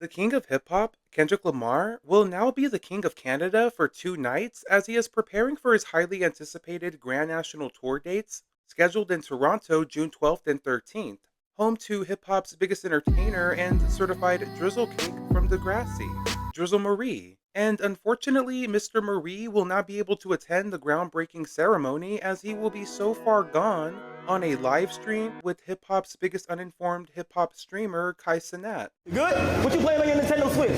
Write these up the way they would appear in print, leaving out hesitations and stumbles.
The king of hip hop, Kendrick Lamar, will now be the king of Canada for 2 nights as he is preparing for his highly anticipated Grand National Tour dates scheduled in Toronto June 12th and 13th, home to hip hop's biggest entertainer and certified Drizzle Cake from Degrassi, Drizzle Marie. And unfortunately, Mr. Marie will not be able to attend the groundbreaking ceremony as he will be so far gone on a live stream with hip hop's biggest uninformed hip hop streamer, Kai Cenat. Good? What you playing on your Nintendo Switch?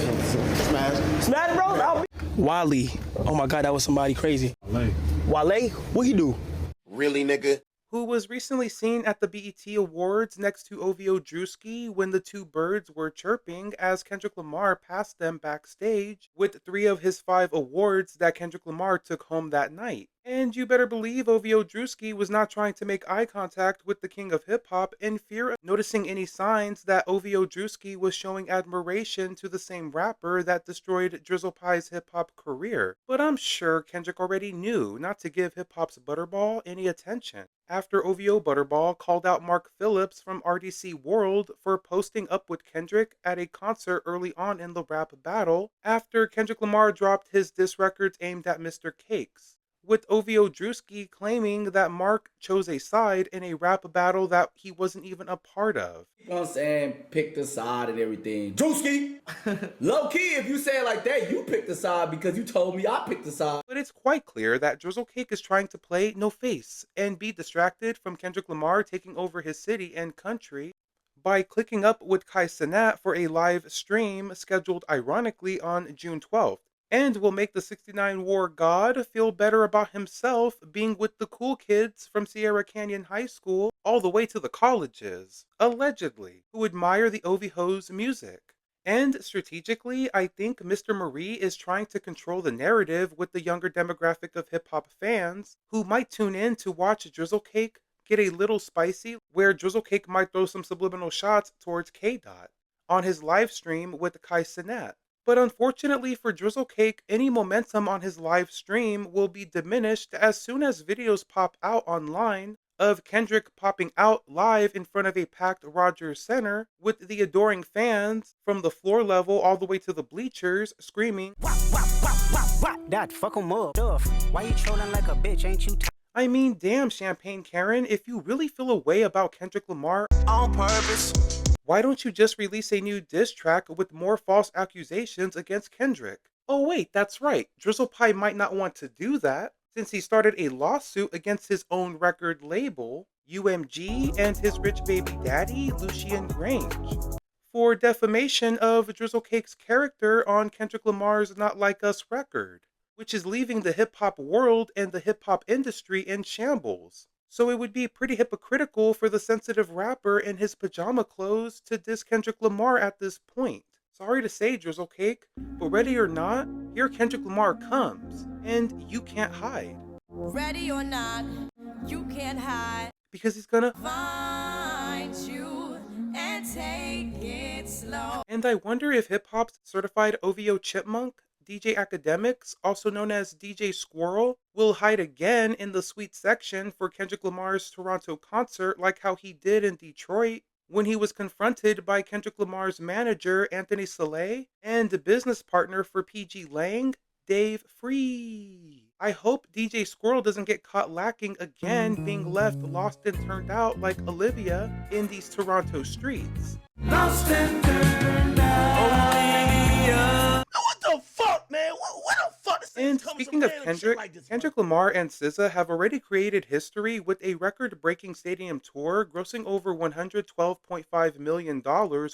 Smash. Smash Bros? Wally. Oh my god, that was somebody crazy. Wale? What he do? Really, nigga? Who was recently seen at the BET Awards next to Ovio Duski when the two birds were chirping as Kendrick Lamar passed them backstage with 3 of his 5 awards that Kendrick Lamar took home that night. And you better believe Ovio Duski was not trying to make eye contact with the king of hip hop in fear of noticing any signs that Ovio Duski was showing admiration to the same rapper that destroyed Drizzle Pie's hip hop career. But I'm sure Kendrick already knew not to give hip hop's Butterball any attention after Ovio Butterball called out Mark Phillips from RDC World for posting up with Kendrick at a concert early on in the rap battle after Kendrick Lamar dropped his diss records aimed at Mr. Cakes, with Ovio Duski claiming that Mark chose a side in a rap battle that he wasn't even a part of. You know what I'm saying? Pick the side and everything. Drewski! Low key, if you say it like that, you pick the side because you told me I picked the side. But it's quite clear that Drizzle Cake is trying to play no face and be distracted from Kendrick Lamar taking over his city and country by clicking up with Kai Cenat for a live stream scheduled ironically on June 12th. And will make the 69 War God feel better about himself being with the cool kids from Sierra Canyon High School all the way to the colleges, allegedly, who admire the Ovio's music. And strategically, I think Mr. Marie is trying to control the narrative with the younger demographic of hip-hop fans who might tune in to watch Drizzle Cake get a little spicy, where Drizzle Cake might throw some subliminal shots towards K-Dot on his live stream with Kai Cenat. But unfortunately for Drizzle Cake, any momentum on his live stream will be diminished as soon as videos pop out online of Kendrick popping out live in front of a packed Rogers Center with the adoring fans from the floor level all the way to the bleachers screaming, "Wop, wop, wop, wop, wop, that fuck 'em up. Why you trolling like a bitch, ain't you I mean, damn, Champagne Karen, if you really feel a way about Kendrick Lamar on purpose? why don't you just release a new diss track with more false accusations against Kendrick? Oh wait, that's right, Drizzle Pie might not want to do that, since he started a lawsuit against his own record label, UMG, and his rich baby daddy, Lucien Grange, for defamation of Drizzle Cake's character on Kendrick Lamar's Not Like Us record, which is leaving the hip-hop world and the hip-hop industry in shambles. So it would be pretty hypocritical for the sensitive rapper in his pajama clothes to diss Kendrick Lamar at this point. Sorry to say, Drizzle Cake, but ready or not, here Kendrick Lamar comes, and you can't hide. Ready or not, you can't hide. Because he's gonna Find you and take it slow. And I wonder if hip-hop's certified OVO chipmunk, DJ Academics, also known as DJ Squirrel, will hide again in the suite section for Kendrick Lamar's Toronto concert like how he did in Detroit when he was confronted by Kendrick Lamar's manager, Anthony Saleh, and business partner for PG Lang, Dave Free. I hope DJ Squirrel doesn't get caught lacking again, being left lost and turned out like Olivia in these Toronto streets. Lost and turned out. What the fuck, man? What the fuck? This And thing comes speaking from of random shit Kendrick, like this, Kendrick Lamar and SZA have already created history with a record-breaking stadium tour grossing over $112.5 million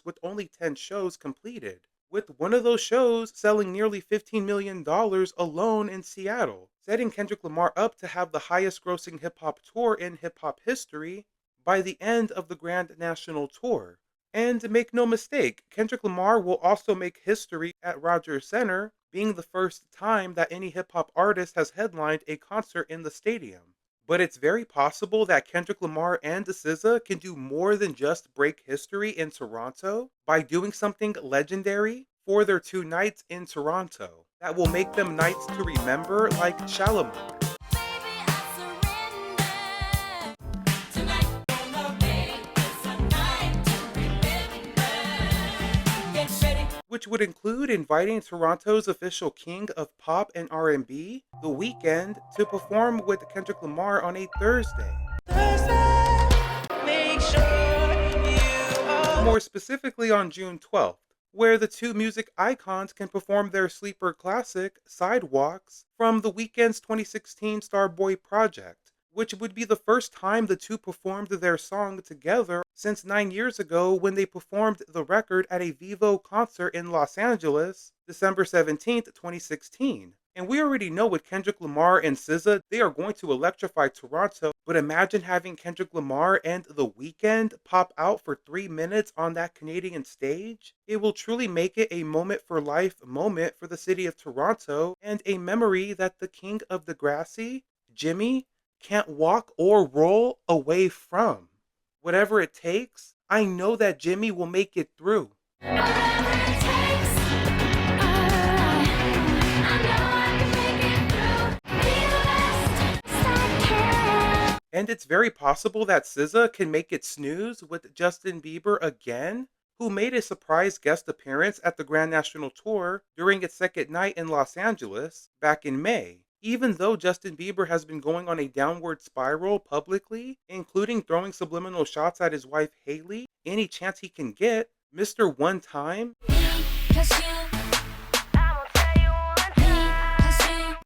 with only 10 shows completed, with one of those shows selling nearly $15 million alone in Seattle, setting Kendrick Lamar up to have the highest-grossing hip-hop tour in hip-hop history by the end of the Grand National Tour. And make no mistake, Kendrick Lamar will also make history at Rogers Center, being the first time that any hip-hop artist has headlined a concert in the stadium. But it's very possible that Kendrick Lamar and SZA can do more than just break history in Toronto by doing something legendary for their 2 nights in Toronto that will make them nights to remember like Shalamar. which would include inviting Toronto's official king of pop and R&B, The Weeknd, to perform with Kendrick Lamar on a Thursday. More specifically on June 12th, where the two music icons can perform their sleeper classic, Sidewalks, from The Weeknd's 2016 Starboy project, which would be the first time the two performed their song together since 9 years ago when they performed the record at a Vivo concert in Los Angeles, December 17th, 2016. And we already know with Kendrick Lamar and SZA, they are going to electrify Toronto, but imagine having Kendrick Lamar and The Weeknd pop out for 3 minutes on that Canadian stage. It will truly make it a moment for life moment for the city of Toronto and a memory that the king of Degrassi, Jimmy, can't walk or roll away from. Whatever it takes, I know that Jimmy will make it through. And it's very possible that SZA can make it snooze with Justin Bieber again, who made a surprise guest appearance at the Grand National Tour during its second night in Los Angeles back in May. Even though Justin Bieber has been going on a downward spiral publicly, including throwing subliminal shots at his wife Hailey any chance he can get, Mr. One Time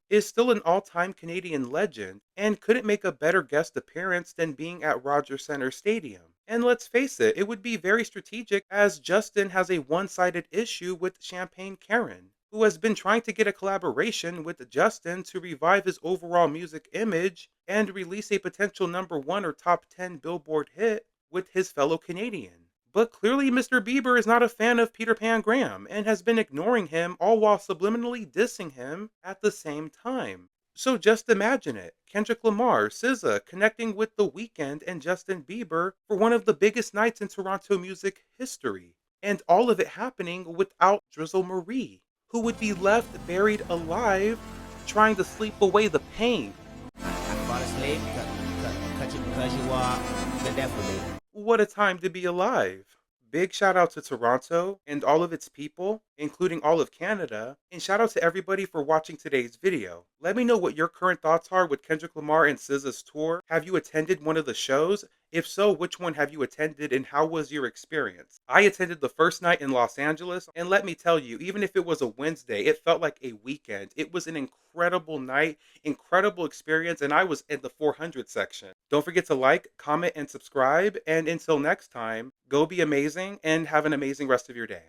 is still an all-time Canadian legend and couldn't make a better guest appearance than being at Rogers Centre Stadium. And let's face it, it would be very strategic as Justin has a one-sided issue with Champagne Karen, who has been trying to get a collaboration with Justin to revive his overall music image and release a potential #1 or top 10 Billboard hit with his fellow Canadian. But clearly Mr. Bieber is not a fan of Peter Pan Graham and has been ignoring him all while subliminally dissing him at the same time. So just imagine it, Kendrick Lamar, SZA connecting with The Weeknd and Justin Bieber for one of the biggest nights in Toronto music history. And all of it happening without Drizzle Marie, who would be left buried alive trying to sleep away the pain. I fall asleep, cut you because you are the devil. What a time to be alive. Big shout out to Toronto and all of its people, including all of Canada, and shout out to everybody for watching today's video. Let me know what your current thoughts are with Kendrick Lamar and SZA's tour. Have you attended one of the shows? If so, which one have you attended and how was your experience? I attended the first night in Los Angeles, and let me tell you, even if it was a Wednesday, it felt like a weekend. It was an incredible night, incredible experience, and I was in the 400 section. Don't forget to like, comment, and subscribe, and until next time, go be amazing and have an amazing rest of your day.